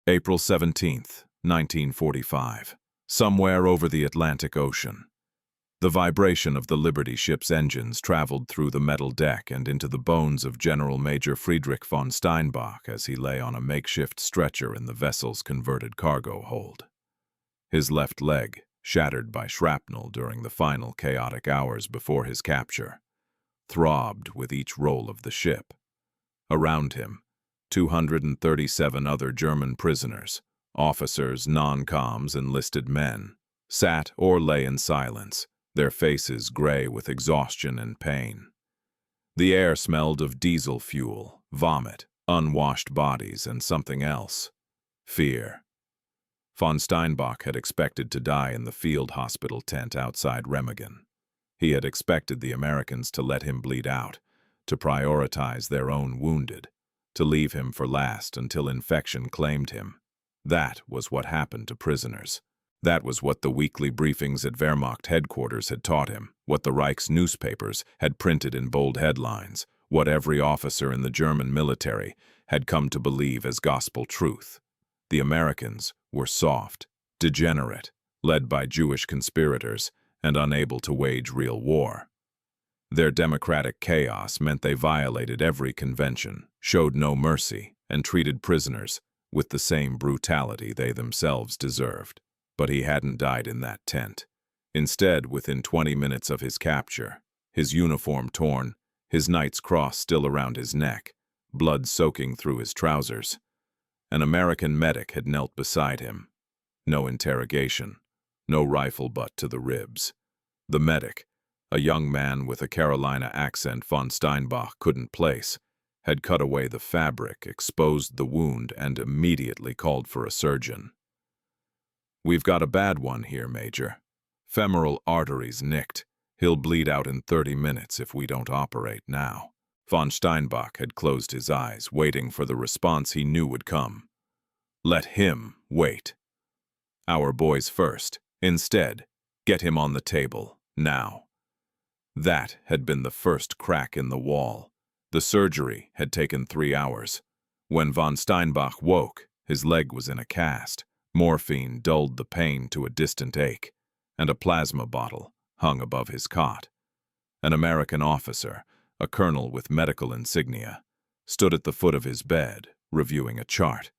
April 17th, 1945. Somewhere over the Atlantic Ocean. The vibration of the Liberty ship's engines traveled through the metal deck and into the bones of General Major Friedrich von Steinbach as he lay on a makeshift stretcher in the vessel's converted cargo hold. His left leg, shattered by shrapnel during the final chaotic hours before his capture, throbbed with each roll of the ship. Around him, 237 other German prisoners, officers, non-coms, enlisted men, sat or lay in silence, their faces gray with exhaustion and pain. The air smelled of diesel fuel, vomit, unwashed bodies, and something else: fear. Von Steinbach had expected to die in the field hospital tent outside Remagen. He had expected the Americans to let him bleed out, to prioritize their own wounded, to leave him for last until infection claimed him. That was what happened to prisoners. That was what the weekly briefings at Wehrmacht headquarters had taught him, what the Reich's newspapers had printed in bold headlines, what every officer in the German military had come to believe as gospel truth. The Americans were soft, degenerate, led by Jewish conspirators, and unable to wage real war. Their democratic chaos meant they violated every convention, showed no mercy, and treated prisoners with the same brutality they themselves deserved. But he hadn't died in that tent. Instead, within 20 minutes of his capture, his uniform torn, his knight's cross still around his neck, blood soaking through his trousers, an American medic had knelt beside him. No interrogation, no rifle butt to the ribs. The medic, a young man with a Carolina accent von Steinbach couldn't place, had cut away the fabric, exposed the wound, and immediately called for a surgeon. "We've got a bad one here, Major. Femoral arteries nicked. He'll bleed out in 30 minutes if we don't operate now." Von Steinbach had closed his eyes, waiting for the response he knew would come. Let him wait. Our boys first. Instead, get him on the table, now. That had been the first crack in the wall. The surgery had taken 3 hours. When von Steinbach woke, his leg was in a cast. Morphine dulled the pain to a distant ache, and a plasma bottle hung above his cot. An American officer, a colonel with medical insignia, stood at the foot of his bed, reviewing a chart.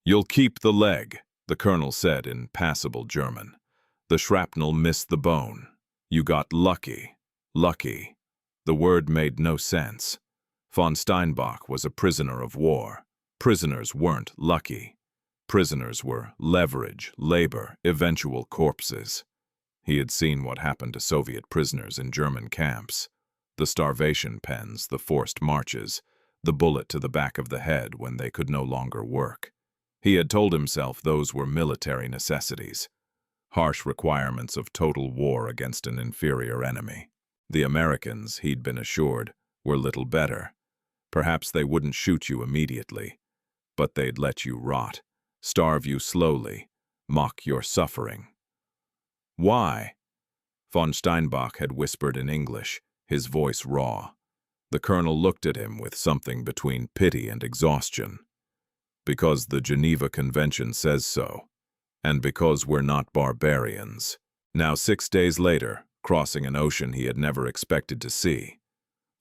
"You'll keep the leg," the colonel said in passable German. "The shrapnel missed the bone. You got lucky. Lucky." The word made no sense. Von Steinbach was a prisoner of war. Prisoners weren't lucky. Prisoners were leverage, labor, eventual corpses. He had seen what happened to Soviet prisoners in German camps. The starvation pens, the forced marches, the bullet to the back of the head when they could no longer work. He had told himself those were military necessities, harsh requirements of total war against an inferior enemy. The Americans, he'd been assured, were little better. Perhaps they wouldn't shoot you immediately, but they'd let you rot, starve you slowly, mock your suffering. "Why?" Von Steinbach had whispered in English, his voice raw. The colonel looked at him with something between pity and exhaustion. "Because the Geneva Convention says so, and because we're not barbarians." Now 6 days later, crossing an ocean he had never expected to see,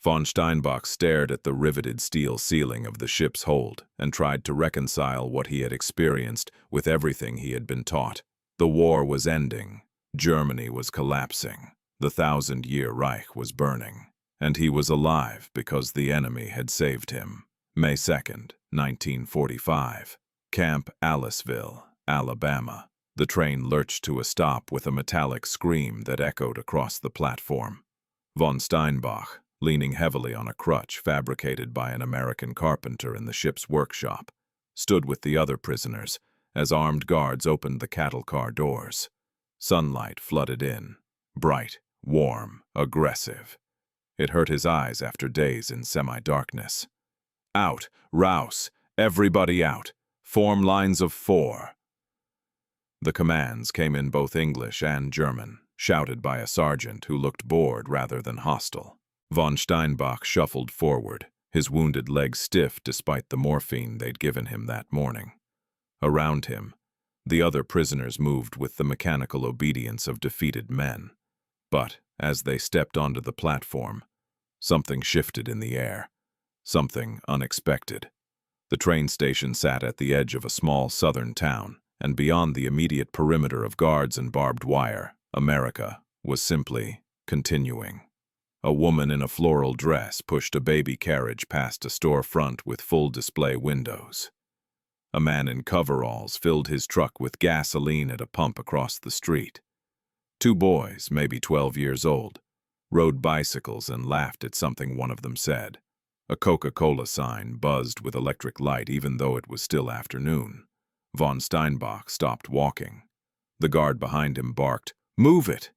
von Steinbach stared at the riveted steel ceiling of the ship's hold and tried to reconcile what he had experienced with everything he had been taught. The war was ending. Germany was collapsing. The 1,000-year Reich was burning. And he was alive because the enemy had saved him. May 2nd, 1945. Camp Aliceville, Alabama. The train lurched to a stop with a metallic scream that echoed across the platform. Von Steinbach, leaning heavily on a crutch fabricated by an American carpenter in the ship's workshop, stood with the other prisoners as armed guards opened the cattle car doors. Sunlight flooded in, bright, warm, aggressive. It hurt his eyes after days in semi-darkness. "Out, Rouse, everybody out. Form lines of 4. The commands came in both English and German, shouted by a sergeant who looked bored rather than hostile. Von Steinbach shuffled forward, his wounded leg stiff despite the morphine they'd given him that morning. Around him, the other prisoners moved with the mechanical obedience of defeated men. But, as they stepped onto the platform, something shifted in the air. Something unexpected. The train station sat at the edge of a small southern town, and beyond the immediate perimeter of guards and barbed wire, America was simply continuing. A woman in a floral dress pushed a baby carriage past a storefront with full display windows. A man in coveralls filled his truck with gasoline at a pump across the street. Two boys, maybe 12 years old, rode bicycles and laughed at something one of them said. A Coca-Cola sign buzzed with electric light even though it was still afternoon. Von Steinbach stopped walking. The guard behind him barked, "Move it!"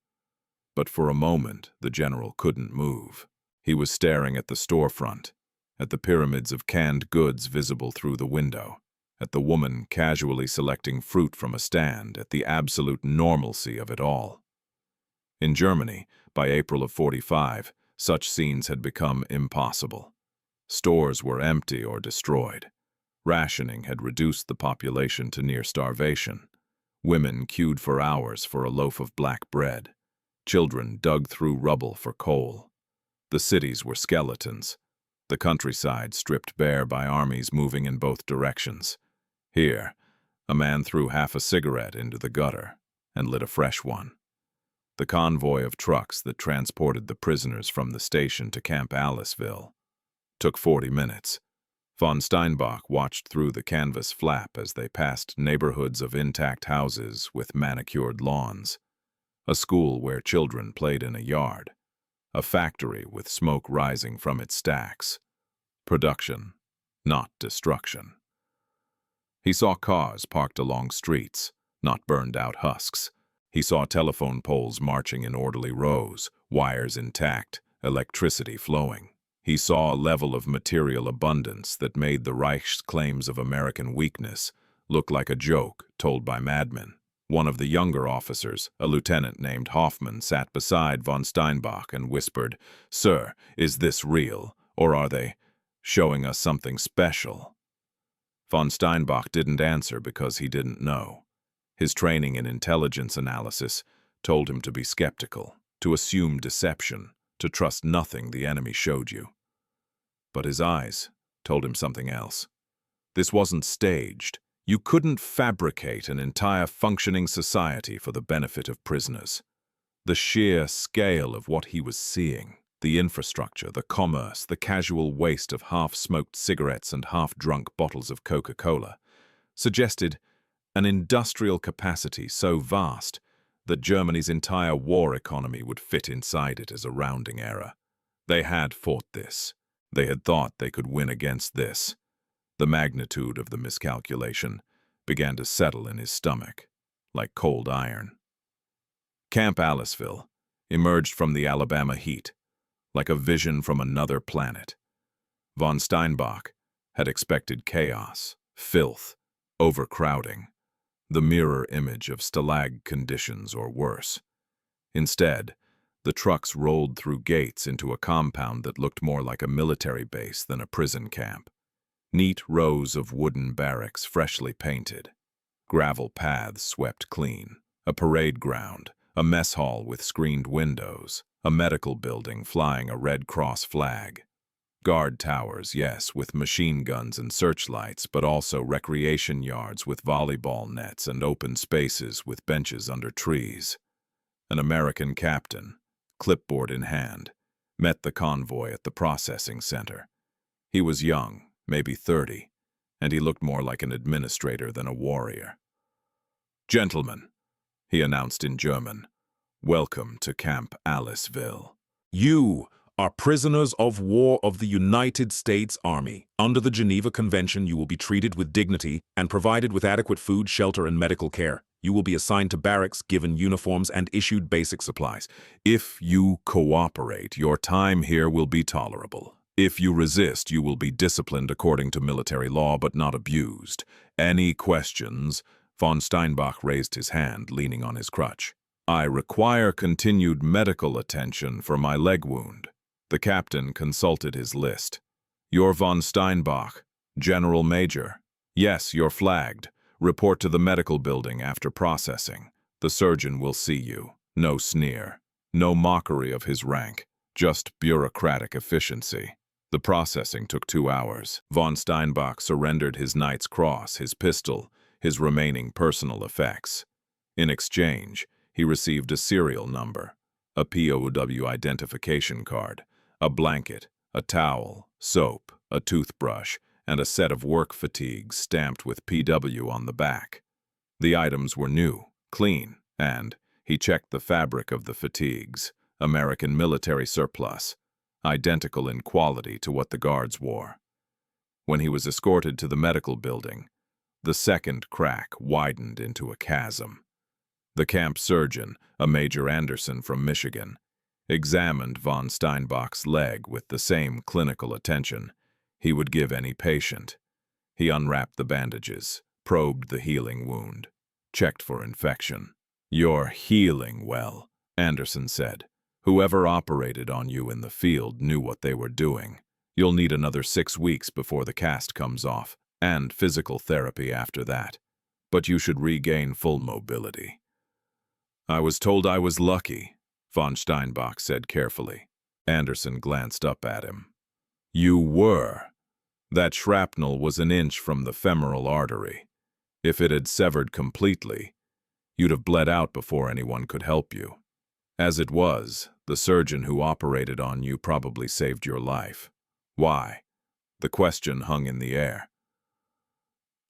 But for a moment, the general couldn't move. He was staring at the storefront, at the pyramids of canned goods visible through the window, at the woman casually selecting fruit from a stand, at the absolute normalcy of it all. In Germany, by April of '45, such scenes had become impossible. Stores were empty or destroyed. Rationing had reduced the population to near starvation. Women queued for hours for a loaf of black bread. Children dug through rubble for coal. The cities were skeletons. The countryside stripped bare by armies moving in both directions. Here, a man threw half a cigarette into the gutter and lit a fresh one. The convoy of trucks that transported the prisoners from the station to Camp Aliceville took 40 minutes. Von Steinbach watched through the canvas flap as they passed neighborhoods of intact houses with manicured lawns, a school where children played in a yard, a factory with smoke rising from its stacks. Production, not destruction. He saw cars parked along streets, not burned-out husks. He saw telephone poles marching in orderly rows, wires intact, electricity flowing. He saw a level of material abundance that made the Reich's claims of American weakness look like a joke told by madmen. One of the younger officers, a lieutenant named Hoffman, sat beside von Steinbach and whispered, "Sir, is this real, or are they showing us something special?" Von Steinbach didn't answer because he didn't know. His training in intelligence analysis told him to be skeptical, to assume deception, to trust nothing the enemy showed you. But his eyes told him something else. This wasn't staged. You couldn't fabricate an entire functioning society for the benefit of prisoners. The sheer scale of what he was seeing, the infrastructure, the commerce, the casual waste of half-smoked cigarettes and half-drunk bottles of Coca-Cola, suggested an industrial capacity so vast that Germany's entire war economy would fit inside it as a rounding error. They had fought this. They had thought they could win against this. The magnitude of the miscalculation began to settle in his stomach, like cold iron. Camp Aliceville emerged from the Alabama heat, like a vision from another planet. Von Steinbach had expected chaos, filth, overcrowding, the mirror image of stalag conditions or worse. Instead, the trucks rolled through gates into a compound that looked more like a military base than a prison camp. Neat rows of wooden barracks freshly painted, gravel paths swept clean, a parade ground, a mess hall with screened windows, a medical building flying a Red Cross flag. Guard towers, yes, with machine guns and searchlights, but also recreation yards with volleyball nets and open spaces with benches under trees. An American captain, clipboard in hand, met the convoy at the processing center. He was young, maybe 30, and he looked more like an administrator than a warrior. "Gentlemen," he announced in German, "welcome to Camp Aliceville. You are prisoners of war of the United States Army. Under the Geneva Convention, you will be treated with dignity and provided with adequate food, shelter, and medical care. You will be assigned to barracks, given uniforms, and issued basic supplies. If you cooperate, your time here will be tolerable. If you resist, you will be disciplined according to military law, but not abused. Any questions?" Von Steinbach raised his hand, leaning on his crutch. "I require continued medical attention for my leg wound." The captain consulted his list. "You're von Steinbach, General Major. Yes, you're flagged. Report to the medical building after processing. The surgeon will see you. No sneer. No mockery of his rank. Just bureaucratic efficiency. The processing took 2 hours. Von Steinbach surrendered his Knight's Cross, his pistol, his remaining personal effects. In exchange, he received a serial number, a POW identification card, a blanket, a towel, soap, a toothbrush, and a set of work fatigues stamped with PW on the back. The items were new, clean, and he checked the fabric of the fatigues, American military surplus, identical in quality to what the guards wore. When he was escorted to the medical building, the second crack widened into a chasm. The camp surgeon, a Major Anderson from Michigan, examined von Steinbach's leg with the same clinical attention he would give any patient. He unwrapped the bandages, probed the healing wound, checked for infection. "You're healing well," Anderson said. "Whoever operated on you in the field knew what they were doing. You'll need another 6 weeks before the cast comes off, and physical therapy after that. But you should regain full mobility." "I was told I was lucky," von Steinbach said carefully. Anderson glanced up at him. "You were. That shrapnel was an inch from the femoral artery. If it had severed completely, you'd have bled out before anyone could help you. As it was, the surgeon who operated on you probably saved your life. Why?" The question hung in the air.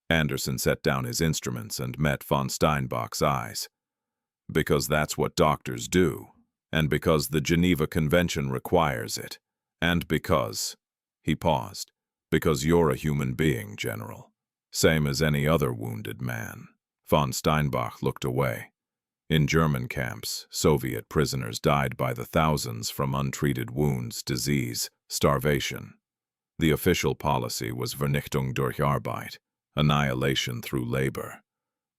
Anderson set down his instruments and met von Steinbach's eyes. "Because that's what doctors do, and because the Geneva Convention requires it, and because—" He paused. "Because you're a human being, General. Same as any other wounded man." Von Steinbach looked away. In German camps, Soviet prisoners died by the thousands from untreated wounds, disease, starvation. The official policy was Vernichtung durch Arbeit, annihilation through labor.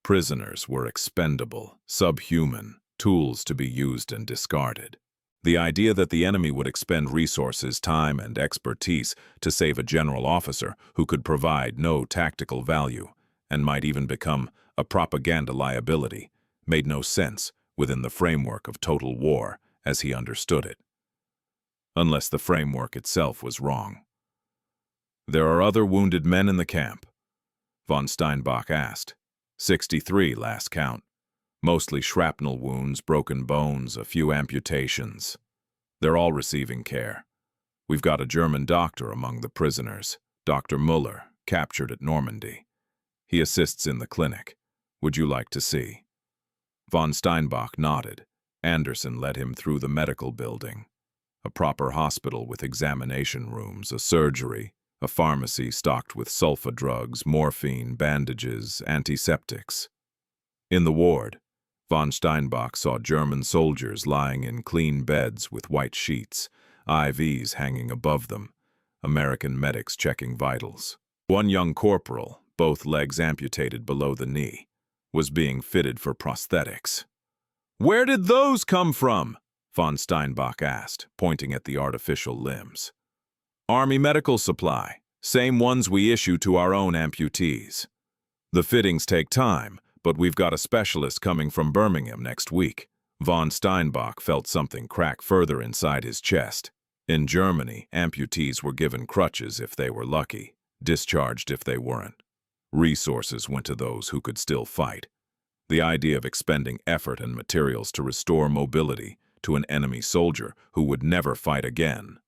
Prisoners were expendable, subhuman, tools to be used and discarded. The idea that the enemy would expend resources, time, and expertise to save a general officer who could provide no tactical value and might even become a propaganda liability made no sense within the framework of total war as he understood it. Unless the framework itself was wrong. "There are other wounded men in the camp?" Von Steinbach asked. 63 last count. Mostly shrapnel wounds, broken bones, a few amputations. They're all receiving care. We've got a German doctor among the prisoners, Dr. Muller, captured at Normandy. He assists in the clinic. Would you like to see? Von Steinbach nodded. Anderson led him through the medical building. A proper hospital with examination rooms, a surgery, a pharmacy stocked with sulfa drugs, morphine, bandages, antiseptics. In the ward, von Steinbach saw German soldiers lying in clean beds with white sheets, IVs hanging above them, American medics checking vitals. One young corporal, both legs amputated below the knee, was being fitted for prosthetics. "Where did those come from?" von Steinbach asked, pointing at the artificial limbs. "Army medical supply, same ones we issue to our own amputees. The fittings take time, but we've got a specialist coming from Birmingham next week." Von Steinbach felt something crack further inside his chest. In Germany, amputees were given crutches if they were lucky, discharged if they weren't. Resources went to those who could still fight. The idea of expending effort and materials to restore mobility to an enemy soldier who would never fight again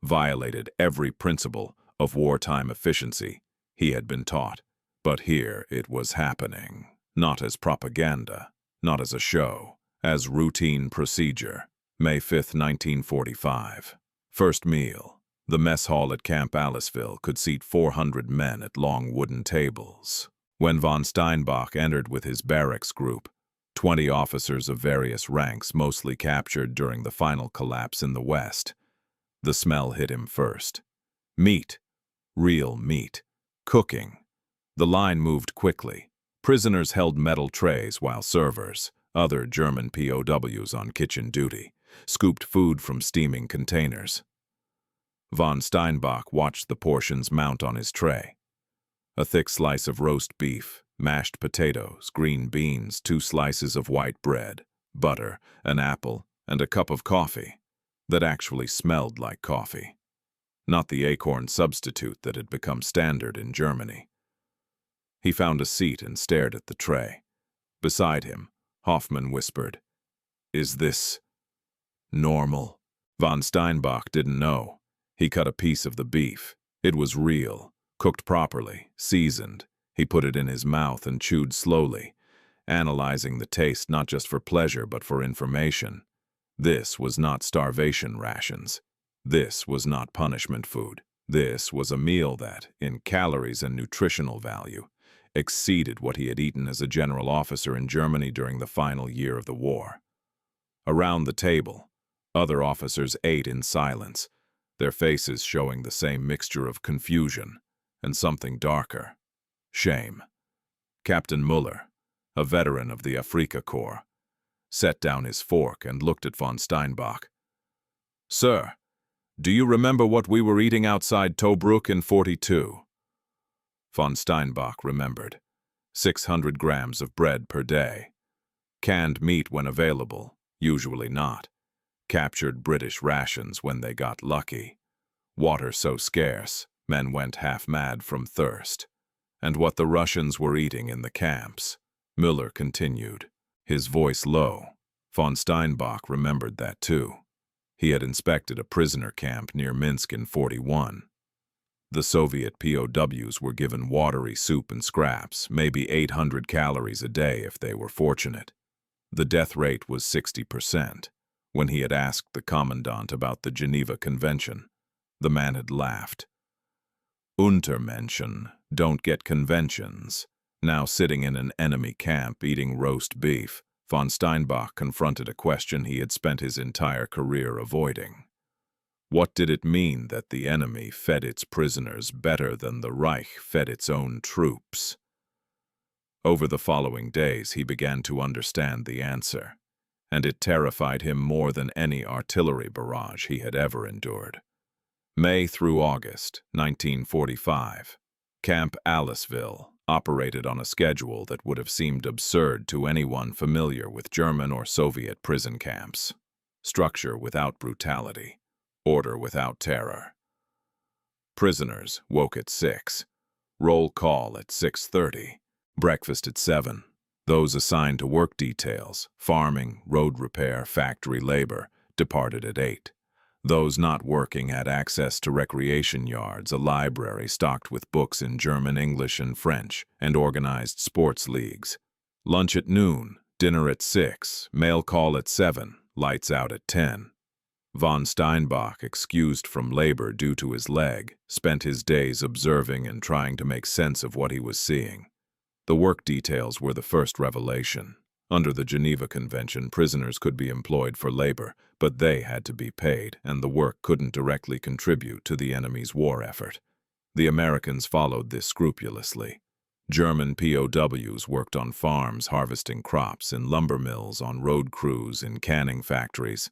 violated every principle of wartime efficiency he had been taught. But here it was happening, not as propaganda, not as a show, as routine procedure. May 5, 1945. First meal. The mess hall at Camp Aliceville could seat 400 men at long wooden tables. When von Steinbach entered with his barracks group, 20 officers of various ranks, mostly captured during the final collapse in the West, the smell hit him first. Meat. Real meat. Cooking. The line moved quickly. Prisoners held metal trays while servers, other German POWs on kitchen duty, scooped food from steaming containers. Von Steinbach watched the portions mount on his tray. A thick slice of roast beef, mashed potatoes, green beans, 2 slices of white bread, butter, an apple, and a cup of coffee that actually smelled like coffee, not the acorn substitute that had become standard in Germany. He found a seat and stared at the tray. Beside him, Hoffman whispered, "Is this normal?" Von Steinbach didn't know. He cut a piece of the beef. It was real, cooked properly, seasoned. He put it in his mouth and chewed slowly, analyzing the taste not just for pleasure but for information. This was not starvation rations. This was not punishment food. This was a meal that, in calories and nutritional value, exceeded what he had eaten as a general officer in Germany during the final year of the war. Around the table, other officers ate in silence, their faces showing the same mixture of confusion and something darker: shame. Captain Muller, a veteran of the Afrika Corps, set down his fork and looked at von Steinbach. "Sir, do you remember what we were eating outside Tobruk in '42? Von Steinbach remembered. 600 grams of bread per day. Canned meat when available, usually not. Captured British rations when they got lucky. Water so scarce, men went half mad from thirst. And what the Russians were eating in the camps," Müller continued, his voice low. Von Steinbach remembered that too. He had inspected a prisoner camp near Minsk in '41. The Soviet POWs were given watery soup and scraps, maybe 800 calories a day if they were fortunate. The death rate was 60%. When he had asked the commandant about the Geneva Convention, the man had laughed. "Untermenschen don't get conventions." Now sitting in an enemy camp eating roast beef, von Steinbach confronted a question he had spent his entire career avoiding. What did it mean that the enemy fed its prisoners better than the Reich fed its own troops? Over the following days he began to understand the answer, and it terrified him more than any artillery barrage he had ever endured. May through August 1945, Camp Aliceville operated on a schedule that would have seemed absurd to anyone familiar with German or Soviet prison camps. Structure without brutality. Order without terror. Prisoners woke at 6. Roll call at 6:30. Breakfast at 7. Those assigned to work details, farming, road repair, factory labor, departed at 8. Those not working had access to recreation yards, a library stocked with books in German, English, and French, and organized sports leagues. Lunch at noon, dinner at 6, mail call at 7, lights out at 10. Von Steinbach, excused from labor due to his leg, spent his days observing and trying to make sense of what he was seeing. The work details were the first revelation. Under the Geneva Convention, prisoners could be employed for labor, but they had to be paid, and the work couldn't directly contribute to the enemy's war effort. The Americans followed this scrupulously. German POWs worked on farms harvesting crops, in lumber mills, on road crews, in canning factories.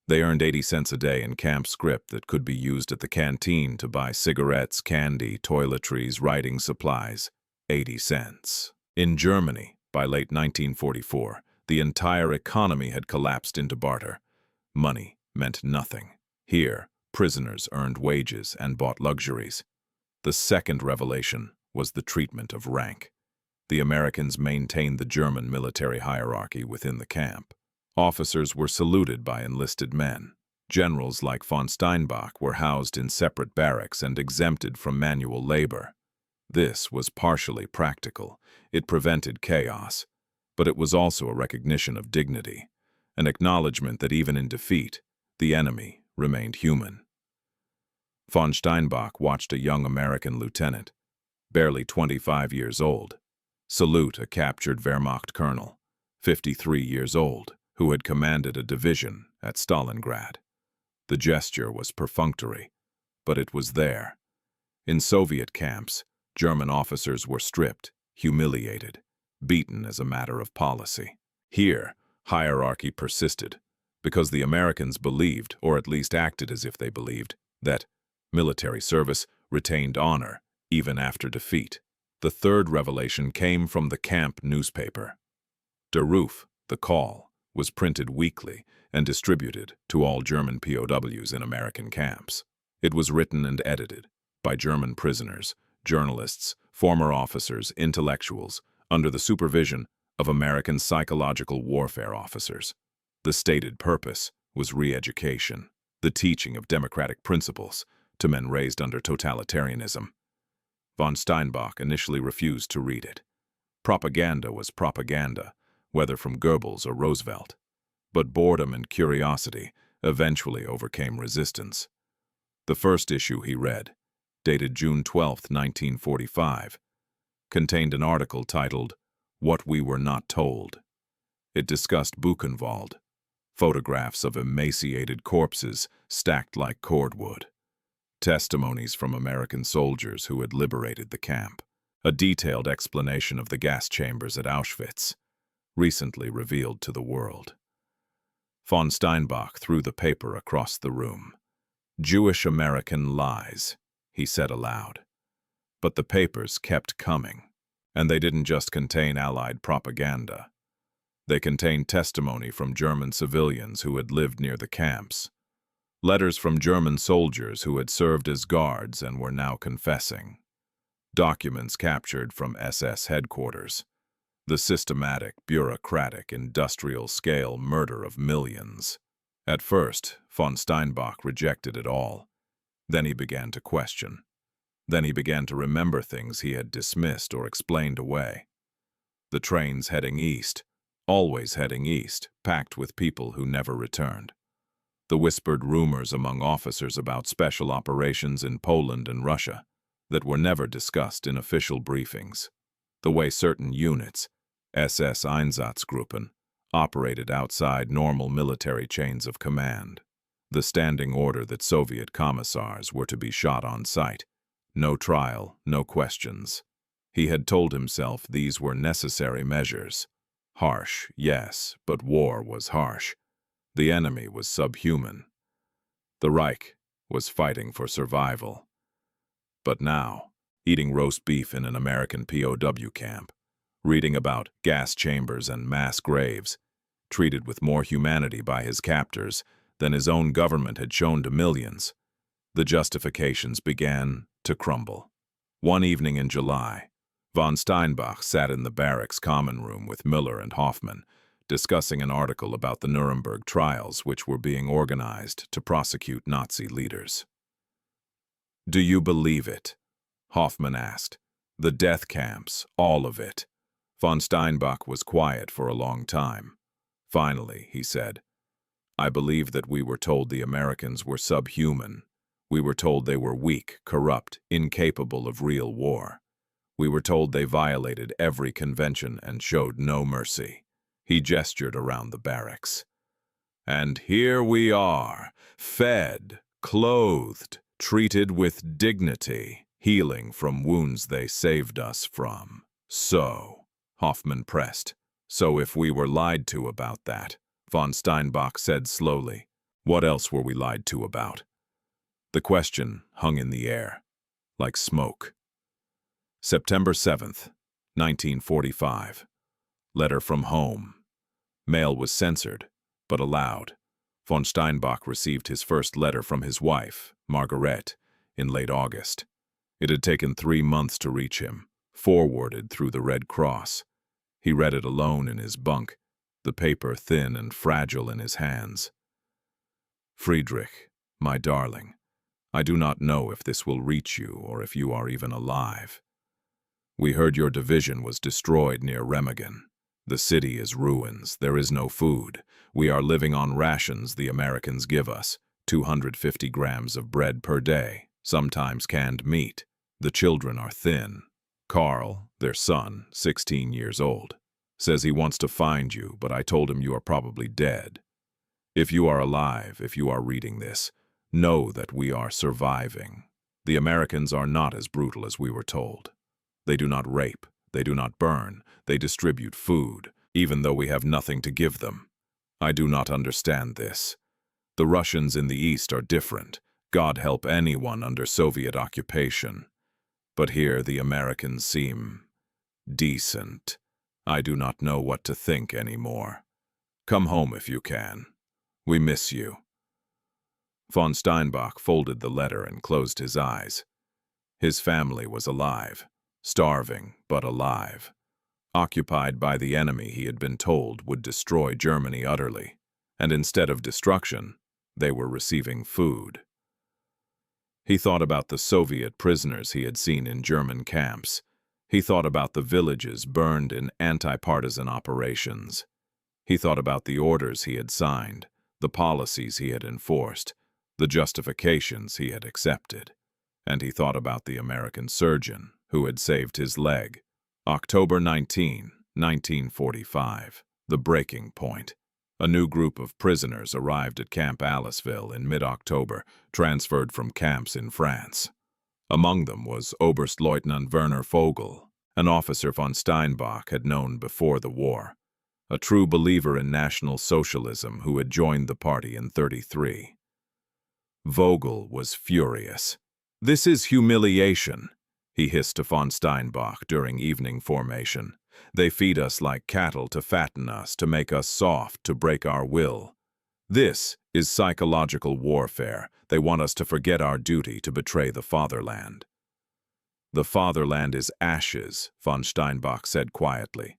They earned 80 cents a day in camp scrip that could be used at the canteen to buy cigarettes, candy, toiletries, writing supplies. 80 cents. In Germany, by late 1944, the entire economy had collapsed into barter. Money meant nothing. Here, prisoners earned wages and bought luxuries. The second revelation was the treatment of rank. The Americans maintained the German military hierarchy within the camp. Officers were saluted by enlisted men. Generals like von Steinbach were housed in separate barracks and exempted from manual labor. This was partially practical. It prevented chaos. But it was also a recognition of dignity, an acknowledgement that even in defeat, the enemy remained human. Von Steinbach watched a young American lieutenant, barely 25 years old, salute a captured Wehrmacht colonel, 53 years old, who had commanded a division at Stalingrad. The gesture was perfunctory, but it was there. In Soviet camps, German officers were stripped, humiliated, beaten as a matter of policy. Here, hierarchy persisted, because the Americans believed, or at least acted as if they believed, that military service retained honor even after defeat. The third revelation came from the camp newspaper. Der Ruf, the call, was printed weekly and distributed to all German POWs in American camps. It was written and edited by German prisoners, journalists, former officers, intellectuals, under the supervision of American psychological warfare officers. The stated purpose was re-education, the teaching of democratic principles to men raised under totalitarianism. Von Steinbach initially refused to read it. Propaganda was propaganda, whether from Goebbels or Roosevelt. But boredom and curiosity eventually overcame resistance. The first issue he read, dated June 12, 1945, contained an article titled, "What We Were Not Told." It discussed Buchenwald, photographs of emaciated corpses stacked like cordwood, testimonies from American soldiers who had liberated the camp, a detailed explanation of the gas chambers at Auschwitz, recently revealed to the world. Von Steinbach threw the paper across the room. "Jewish American lies," he said aloud. But the papers kept coming, and they didn't just contain Allied propaganda. They contained testimony from German civilians who had lived near the camps, letters from German soldiers who had served as guards and were now confessing, documents captured from SS headquarters, the systematic, bureaucratic, industrial-scale murder of millions. At first, von Steinbach rejected it all. Then he began to question. Then he began to remember things he had dismissed or explained away. The trains heading east, always heading east, packed with people who never returned. The whispered rumors among officers about special operations in Poland and Russia that were never discussed in official briefings. The way certain units, SS Einsatzgruppen, operated outside normal military chains of command. The standing order that Soviet commissars were to be shot on sight. No trial, no questions. He had told himself these were necessary measures. Harsh, yes, but war was harsh. The enemy was subhuman. The Reich was fighting for survival. But now, eating roast beef in an American POW camp, reading about gas chambers and mass graves, treated with more humanity by his captors than his own government had shown to millions, the justifications began to crumble. One evening in July, von Steinbach sat in the barracks common room with Müller and Hoffmann, discussing an article about the Nuremberg trials which were being organized to prosecute Nazi leaders. "Do you believe it?" Hoffmann asked. "The death camps, all of it." Von Steinbach was quiet for a long time. Finally, he said, "I believe that we were told the Americans were subhuman. We were told they were weak, corrupt, incapable of real war. We were told they violated every convention and showed no mercy." He gestured around the barracks. "And here we are, fed, clothed, treated with dignity, healing from wounds they saved us from. So," Hoffmann pressed, "so if we were lied to about that," von Steinbach said slowly, "what else were we lied to about?" The question hung in the air, like smoke. September 7th, 1945. Letter from home. Mail was censored, but allowed. Von Steinbach received his first letter from his wife, Margaret, in late August. It had taken 3 months to reach him, forwarded through the Red Cross. He read it alone in his bunk, the paper thin and fragile in his hands. "Friedrich, my darling, I do not know if this will reach you or if you are even alive. We heard your division was destroyed near Remagen. The city is ruins. There is no food. We are living on rations the Americans give us, 250 grams of bread per day, sometimes canned meat. The children are thin. Carl, their son, 16 years old, says he wants to find you, but I told him you are probably dead. If you are alive, if you are reading this, know that we are surviving. The Americans are not as brutal as we were told. They do not rape. They do not burn. They distribute food, even though we have nothing to give them. I do not understand this. The Russians in the East are different. God help anyone under Soviet occupation. But here the Americans seem decent. I do not know what to think anymore. Come home if you can. We miss you." Von Steinbach folded the letter and closed his eyes. His family was alive, starving but alive, occupied by the enemy he had been told would destroy Germany utterly, and instead of destruction, they were receiving food. He thought about the Soviet prisoners he had seen in German camps. He thought about the villages burned in anti-partisan operations. He thought about the orders he had signed, the policies he had enforced, the justifications he had accepted. And he thought about the American surgeon who had saved his leg. October 19, 1945, the breaking point. A new group of prisoners arrived at Camp Aliceville in mid-October, transferred from camps in France. Among them was Oberstleutnant Werner Vogel, an officer von Steinbach had known before the war, a true believer in National Socialism who had joined the party in '33. Vogel was furious. "This is humiliation," he hissed to von Steinbach during evening formation. "They feed us like cattle to fatten us, to make us soft, to break our will. This is psychological warfare. They want us to forget our duty, to betray the fatherland." "The fatherland is ashes," von Steinbach said quietly.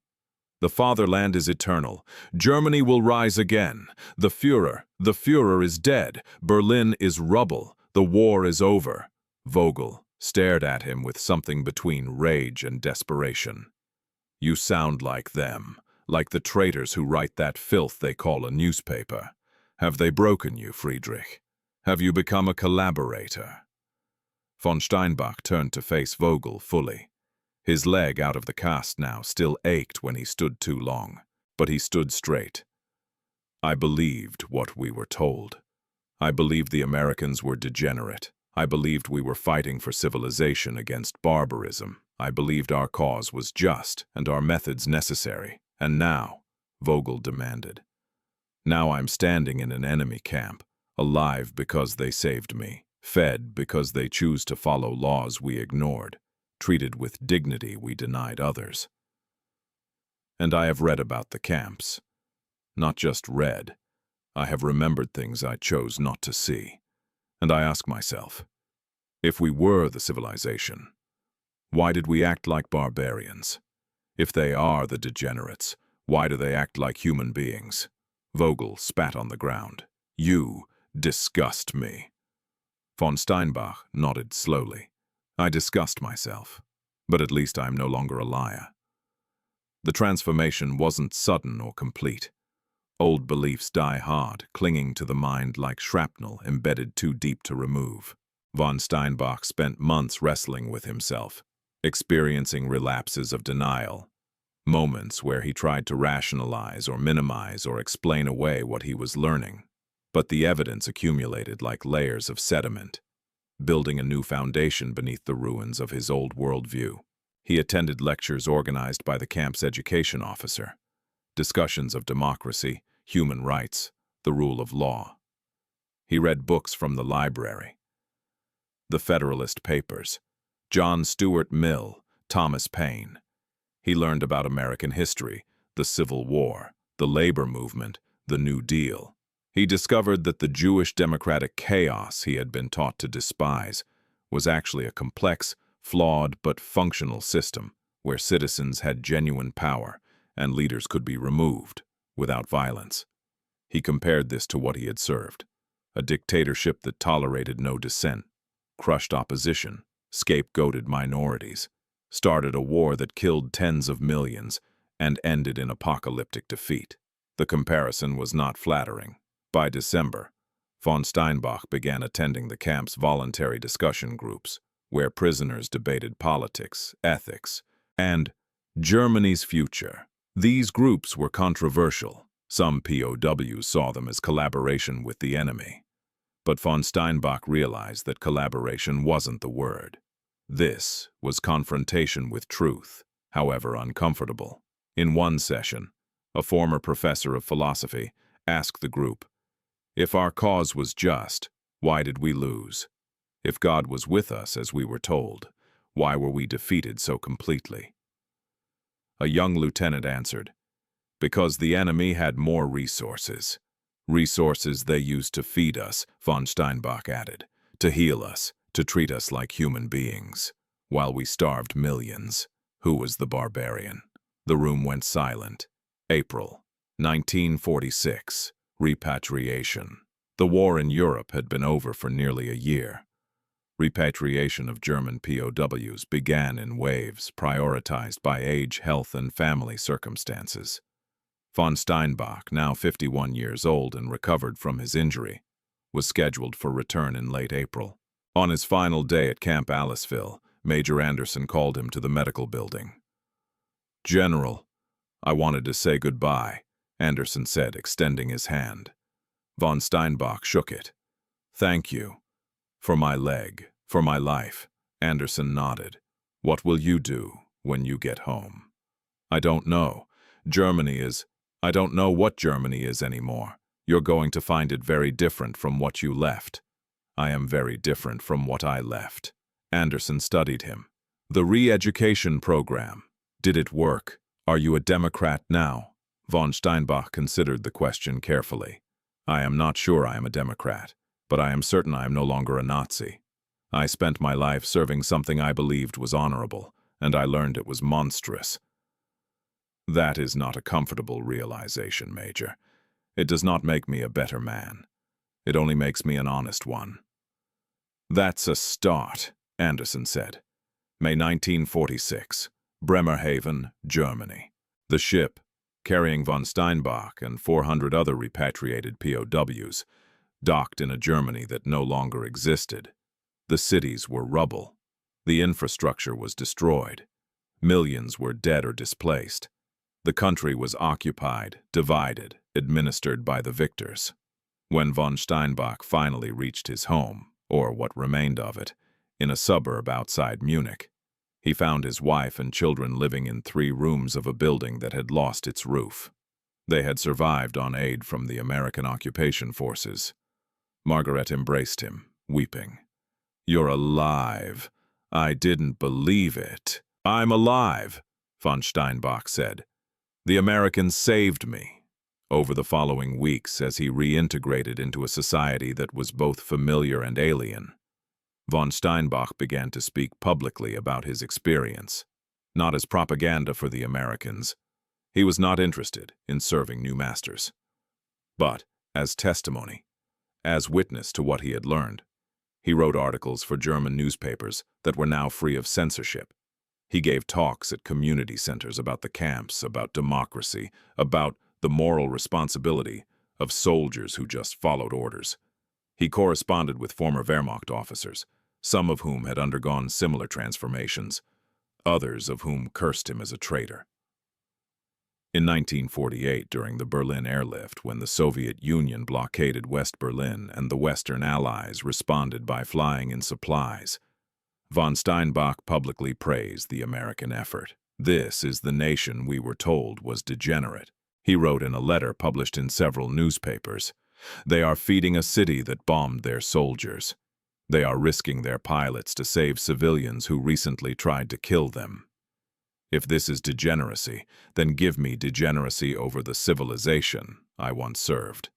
"The fatherland is eternal. Germany will rise again. The Führer is dead. Berlin is rubble. The war is over." Vogel stared at him with something between rage and desperation. "You sound like them, like the traitors who write that filth they call a newspaper. Have they broken you, Friedrich? Have you become a collaborator?" Von Steinbach turned to face Vogel fully. His leg, out of the cast now, still ached when he stood too long, but he stood straight. "I believed what we were told. I believed the Americans were degenerate. I believed we were fighting for civilization against barbarism. I believed our cause was just and our methods necessary. And now," Vogel demanded, "now I'm standing in an enemy camp, alive because they saved me, fed because they choose to follow laws we ignored, treated with dignity we denied others. And I have read about the camps. Not just read. I have remembered things I chose not to see. And I ask myself, if we were the civilization, why did we act like barbarians? If they are the degenerates, why do they act like human beings?" Vogel spat on the ground. "You disgust me." Von Steinbach nodded slowly. "I disgust myself, but at least I am no longer a liar." The transformation wasn't sudden or complete. Old beliefs die hard, clinging to the mind like shrapnel embedded too deep to remove. Von Steinbach spent months wrestling with himself, experiencing relapses of denial, moments where he tried to rationalize or minimize or explain away what he was learning. But the evidence accumulated like layers of sediment, building a new foundation beneath the ruins of his old worldview. He attended lectures organized by the camp's education officer, discussions of democracy, human rights, the rule of law. He read books from the library, the Federalist Papers, John Stuart Mill, Thomas Paine. He learned about American history, the Civil War, the labor movement, the New Deal. He discovered that the Jewish democratic chaos he had been taught to despise was actually a complex, flawed but functional system where citizens had genuine power and leaders could be removed without violence. He compared this to what he had served, a dictatorship that tolerated no dissent, crushed opposition, scapegoated minorities, started a war that killed tens of millions, and ended in apocalyptic defeat. The comparison was not flattering. By December, von Steinbach began attending the camp's voluntary discussion groups, where prisoners debated politics, ethics, and Germany's future. These groups were controversial. Some POWs saw them as collaboration with the enemy. But von Steinbach realized that collaboration wasn't the word. This was confrontation with truth, however uncomfortable. In one session, a former professor of philosophy asked the group, "If our cause was just, why did we lose? If God was with us as we were told, Why were we defeated so completely? A young lieutenant answered, "Because the enemy had more resources. Resources they used to feed us," von Steinbach added, "to heal us, to treat us like human beings, while we starved millions. Who was the barbarian?" The room went silent. April 1946. Repatriation. The war in Europe had been over for nearly a year. Repatriation of German POWs began in waves, prioritized by age, health, and family circumstances. Von Steinbach, now 51 years old and recovered from his injury, was scheduled for return in late April. On his final day at Camp Aliceville, Major Anderson called him to the medical building. "General, I wanted to say goodbye," Anderson said, extending his hand. Von Steinbach shook it. "Thank you. For my leg, for my life," Anderson nodded. "What will you do when you get home?" "I don't know. I don't know what Germany is anymore. You're going to find it very different from what you left." "I am very different from what I left." Anderson studied him. "The re-education program. Did it work? Are you a Democrat now?" Von Steinbach considered the question carefully. "I am not sure I am a Democrat, but I am certain I am no longer a Nazi. I spent my life serving something I believed was honorable, and I learned it was monstrous." "That is not a comfortable realization, Major. It does not make me a better man. It only makes me an honest one." "That's a start," Anderson said. May 1946. Bremerhaven, Germany. The ship, carrying von Steinbach and 400 other repatriated POWs, docked in a Germany that no longer existed. The cities were rubble. The infrastructure was destroyed. Millions were dead or displaced. The country was occupied, divided, administered by the victors. When von Steinbach finally reached his home, or what remained of it, in a suburb outside Munich, he found his wife and children living in 3 rooms of a building that had lost its roof. They had survived on aid from the American occupation forces. Margaret embraced him, weeping. "You're alive. I didn't believe it." "I'm alive," von Steinbach said. "The Americans saved me." Over the following weeks, as he reintegrated into a society that was both familiar and alien, von Steinbach began to speak publicly about his experience, not as propaganda for the Americans. He was not interested in serving new masters, but as testimony, as witness to what he had learned. He wrote articles for German newspapers that were now free of censorship. He gave talks at community centers about the camps, about democracy, about the moral responsibility of soldiers who just followed orders. He corresponded with former Wehrmacht officers, some of whom had undergone similar transformations, others of whom cursed him as a traitor. In 1948, during the Berlin Airlift, when the Soviet Union blockaded West Berlin and the Western Allies responded by flying in supplies, von Steinbach publicly praised the American effort. "This is the nation we were told was degenerate," he wrote in a letter published in several newspapers. "They are feeding a city that bombed their soldiers. They are risking their pilots to save civilians who recently tried to kill them. If this is degeneracy, then give me degeneracy over the civilization I once served."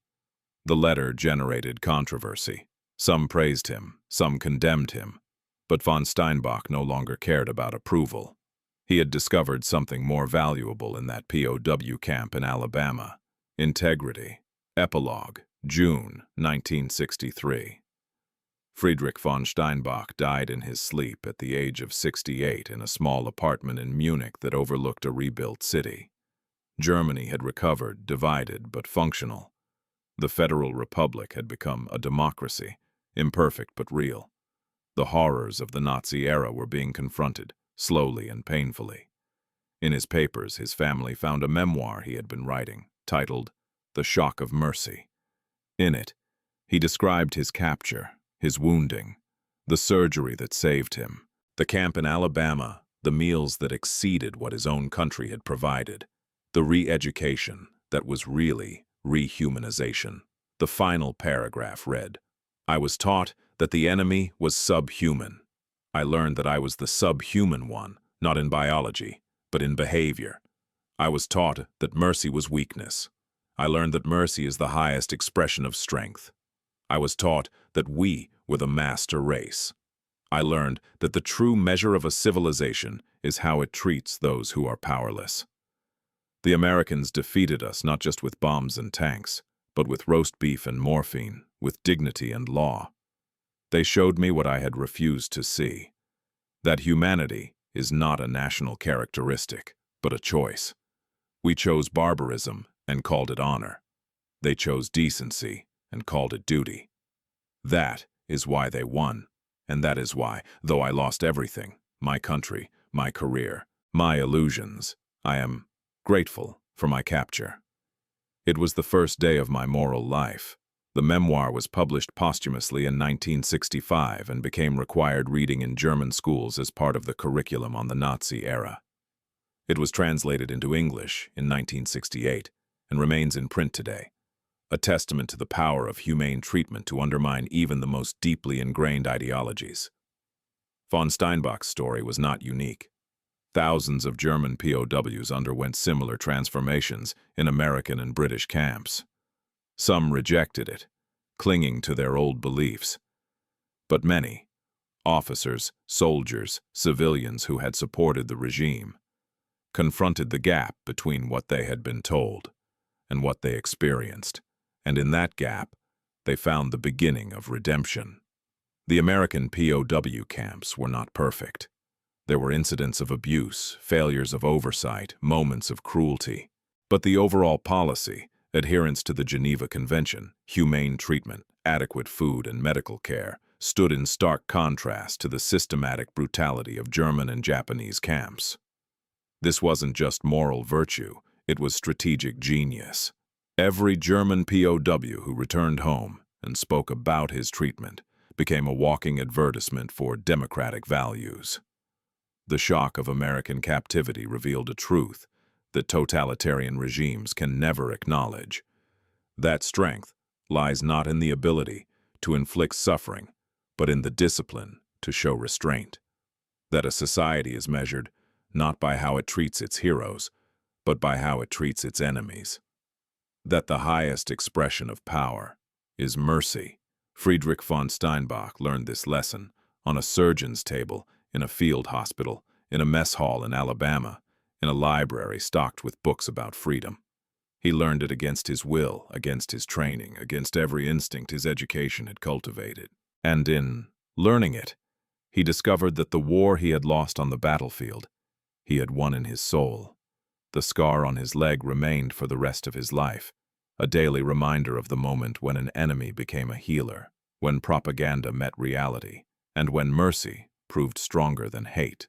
The letter generated controversy. Some praised him, some condemned him. But von Steinbach no longer cared about approval. He had discovered something more valuable in that POW camp in Alabama: integrity. Epilogue, June 1963. Friedrich von Steinbach died in his sleep at the age of 68 in a small apartment in Munich that overlooked a rebuilt city. Germany had recovered, divided but functional. The Federal Republic had become a democracy, imperfect but real. The horrors of the Nazi era were being confronted, slowly and painfully. In his papers, his family found a memoir he had been writing, titled The Shock of Mercy. In it, he described his capture, his wounding, the surgery that saved him, the camp in Alabama, the meals that exceeded what his own country had provided, the re-education that was really rehumanization. The final paragraph read, "I was taught that the enemy was subhuman. I learned that I was the subhuman one, not in biology, but in behavior. I was taught that mercy was weakness. I learned that mercy is the highest expression of strength. I was taught that we were the master race. I learned that the true measure of a civilization is how it treats those who are powerless. The Americans defeated us not just with bombs and tanks, but with roast beef and morphine, with dignity and law. They showed me what I had refused to see, that humanity is not a national characteristic, but a choice. We chose barbarism and called it honor. They chose decency and called it duty. That is why they won, and that is why, though I lost everything, my country, my career, my illusions, I am grateful for my capture. It was the first day of my moral life. The memoir was published posthumously in 1965 and became required reading in German schools as part of the curriculum on the Nazi era. It was translated into English in 1968 and remains in print today, a testament to the power of humane treatment to undermine even the most deeply ingrained ideologies. Von Steinbach's story was not unique. Thousands of German POWs underwent similar transformations in American and British camps. Some rejected it, clinging to their old beliefs. But many, officers, soldiers, civilians who had supported the regime, confronted the gap between what they had been told and what they experienced, and in that gap, they found the beginning of redemption. The American POW camps were not perfect. There were incidents of abuse, failures of oversight, moments of cruelty. But the overall policy, adherence to the Geneva Convention, humane treatment, adequate food and medical care, stood in stark contrast to the systematic brutality of German and Japanese camps. This wasn't just moral virtue, it was strategic genius. Every German POW who returned home and spoke about his treatment became a walking advertisement for democratic values. The shock of American captivity revealed a truth that totalitarian regimes can never acknowledge. That strength lies not in the ability to inflict suffering, but in the discipline to show restraint. That a society is measured not by how it treats its heroes, but by how it treats its enemies. That the highest expression of power is mercy. Friedrich von Steinbach learned this lesson on a surgeon's table, in a field hospital, in a mess hall in Alabama, in a library stocked with books about freedom. He learned it against his will, against his training, against every instinct his education had cultivated. And in learning it, he discovered that the war he had lost on the battlefield, he had won in his soul. The scar on his leg remained for the rest of his life, a daily reminder of the moment when an enemy became a healer, when propaganda met reality, and when mercy proved stronger than hate.